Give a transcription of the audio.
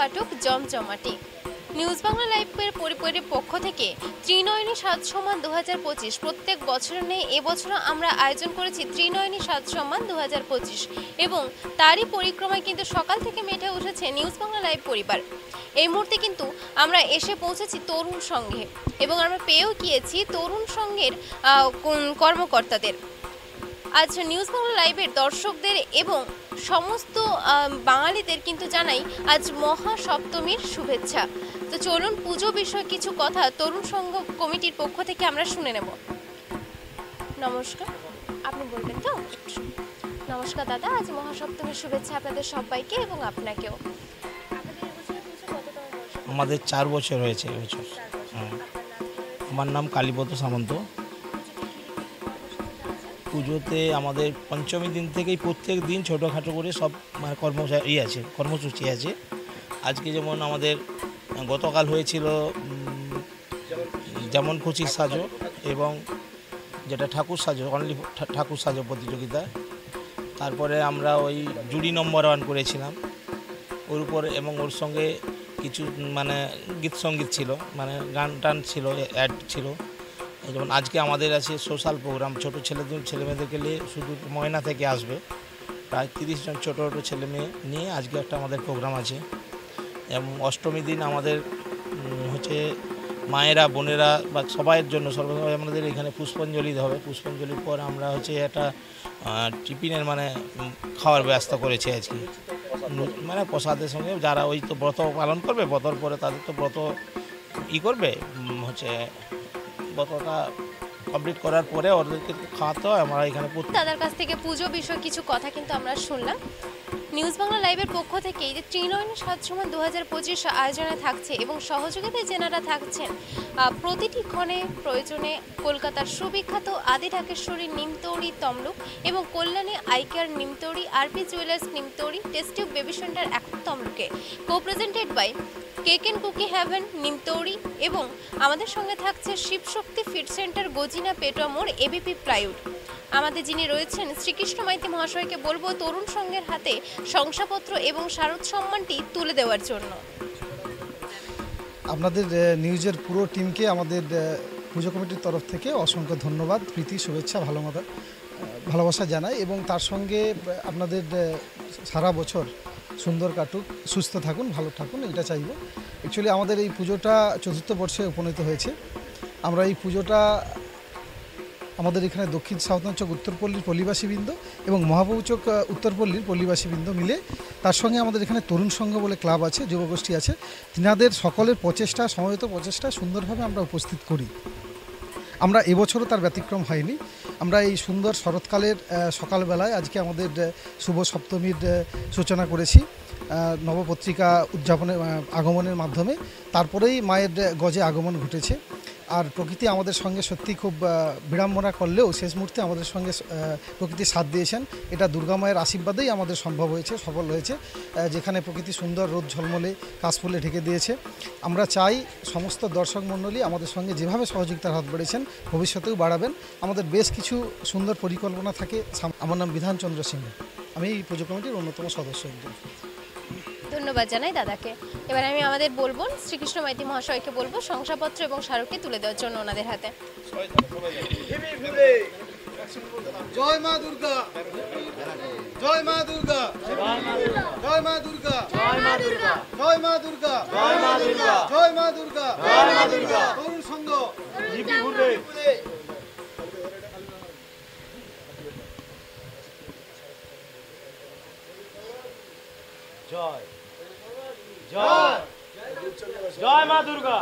কাটুক জমজমাটি। নিউজ বাংলা লাইভের পরিবারের পক্ষ থেকে ত্রিনয়নী সাজ সম্মান 2025 প্রত্যেক বছরের নেই এবছরও আমরা আয়োজন করেছি ত্রিনয়নী সাজ সম্মান 2025 এবং তারই পরিক্রমায় কিন্তু সকাল থেকে মেতে উঠেছে নিউজ বাংলা লাইভ পরিবার। এই মুহূর্তে কিন্তু আমরা এসে পৌঁছেছি তরুণ সংঘে এবং আমরা পেয়েও গিয়েছি তরুণ সংঘের কর্মকর্তাদের। আজ নিউজ বাংলা লাইভের দর্শকদের এবং সমস্ত বাঙালিদের কিন্তু জানাই আজ মহাসপ্তমীর শুভেচ্ছা। তো চলুন পুজো বিষয়ে কিছু কথা তরুণ সংঘ কমিটির পক্ষ থেকে আমরা শুনে নেব। নমস্কার, আপনি বলবেন তো? নমস্কার দাদা, আজ মহাসপ্তমীর শুভেচ্ছা আপনাদের সবাইকে এবং আপনাকেও। আমাদের 4 বছর হয়েছে এবছর। আমার নাম কালীপদ সামন্ত। পুজোতে আমাদের পঞ্চমী দিন থেকেই প্রত্যেক দিন ছোটোখাটো করে সব মানে কর্মসূচি আছে। আজকে যেমন আমাদের গতকাল হয়েছিল যেমন খুশির সাজো এবং যেটা ঠাকুর সাজো, অনলি ঠাকুর সাজো প্রতিযোগিতা। তারপরে আমরা ওই জুরি নম্বর 1 করেছিলাম ওর উপর, এবং ওর সঙ্গে কিছু মানে গীত সঙ্গীত ছিল, মানে গান টান ছিল, অ্যাড ছিল। যেমন আজকে আমাদের আছে সোশ্যাল প্রোগ্রাম, ছোটো ছেলেমেয়েদেরকে নিয়ে, শুধু ময়না থেকে আসবে প্রায় 30 জন ছোটো ছোটো ছেলে মেয়ে নিয়ে আজকে একটা আমাদের প্রোগ্রাম আছে। এবং অষ্টমী দিন আমাদের হচ্ছে মায়েরা বোনেরা বা সবাইয়ের জন্য সর্বসময় আমাদের এখানে পুষ্পাঞ্জলি হবে। পুষ্পাঞ্জলির পর আমরা হচ্ছে একটা টিফিনের মানে খাওয়ার ব্যবস্থা করেছি আজকে, মানে প্রসাদের সঙ্গে। যারা ওই তো ব্রত পালন করবে, ব্রতর পরে তাদের তো ব্রত করবে, হচ্ছে ব্রতটা কমপ্লিট করার পরে ওদেরকে খাওয়াতে হয়। আমরা এখানে দাদার কাছ থেকে পুজো বিষয়ে কিছু কথা কিন্তু আমরা শুনলাম। নিউজ বাংলা লাইভের পক্ষ থেকে এই যে ত্রিনয়নী সাজ সম্মান 2025 আয়োজনে থাকছে এবং সহযোগিতায় যেনারা থাকছেন প্রতিটি ক্ষণে প্রয়োজনে কলকাতার সুবিখ্যাত আদি ঢাকেশ্বরী নিমতৌড়ি তমলুক এবং Kalyani eye care Nimtouri, RP jewellers Nimtouri, test tube baby centre এখন তমলুকে, co-presented by cake and cookie haven Nimtouri এবং আমাদের সঙ্গে থাকছে শিবশক্তি ফিড সেন্টার গজিনা পেটোয়া মোড়, এবিপি প্লাইউড। আমাদের যিনি রয়েছেন শ্রীকৃষ্ণ মাইতি মহাশয়কে বলবো তরুণ সংঘের হাতে শংসাপত্র এবং শারদ সম্মানটি তুলে দেওয়ার জন্য। আপনাদের নিউজের পুরো টিমকে আমাদের পুজো কমিটির তরফ থেকে অসংখ্য ধন্যবাদ, প্রীতি, শুভেচ্ছা, ভালোবাসা জানাই। এবং তার সঙ্গে আপনাদের সারা বছর সুন্দর কাটুক, সুস্থ থাকুন, ভালো থাকুন, এটা চাইব। অ্যাকচুয়ালি আমাদের এই পুজোটা 4র্থ বর্ষে উপনীত হয়েছে। আমরা এই পুজোটা আমাদের এখানে দক্ষিণ সাউথঞ্চক উত্তরপল্লীর পল্লীবাসীবৃন্দ এবং মহাপ্রভুচক উত্তরপল্লীর পল্লীবাসীবৃন্দ মিলে, তার সঙ্গে আমাদের এখানে তরুণ সংঘ বলে ক্লাব আছে, যুবগোষ্ঠী আছে, তিনাদের সকলের প্রচেষ্টা, সমবেত প্রচেষ্টা সুন্দরভাবে আমরা উপস্থিত করি। আমরা এবছরও তার ব্যতিক্রম হয়নি। আমরা এই সুন্দর শরৎকালের সকালবেলায় আজকে আমাদের শুভ সপ্তমীর সূচনা করেছি নবপত্রিকা উদযাপনের আগমনের মাধ্যমে। তারপরেই মায়ের গজে আগমন ঘটেছে। আর প্রকৃতি আমাদের সঙ্গে সত্যি খুব বিড়ম্বনা করলেও শেষ মুহূর্তে আমাদের সঙ্গে প্রকৃতি সাথ দিয়েছেন। এটা দুর্গা মায়ের আশীর্বাদেই আমাদের সম্ভব হয়েছে, সফল হয়েছে, যেখানে প্রকৃতি সুন্দর রোদ ঝলমলে কাশফুলে ঢেকে দিয়েছে। আমরা চাই সমস্ত দর্শক মণ্ডলী আমাদের সঙ্গে যেভাবে সহযোগিতার হাত বাড়িয়েছেন ভবিষ্যতেও বাড়াবেন। আমাদের বেশ কিছু সুন্দর পরিকল্পনা থাকে। আমার নাম বিধানচন্দ্র সিংহ, আমি এই পুজো কমিটির অন্যতম সদস্য একজন। ধন্যবাদ জানাই দাদাকে। এবার আমি আমাদের বলবো শ্রীকৃষ্ণ মাইতি মহাশয়কে বলবো শংসাপত্র এবং স্মারকটি তুলে দেওয়ার জন্য ওনাদের হাতে। জয় মা দুর্গা, জয় মা দুর্গা, জয় মা দুর্গা, জয় মা দুর্গা, জয় মা দুর্গা, জয় মা দুর্গা, জয় মা দুর্গা, জয় মা দুর্গা। তরুণ সংঘ লিপি ফুলে জয় জয় জয় মা দুর্গা।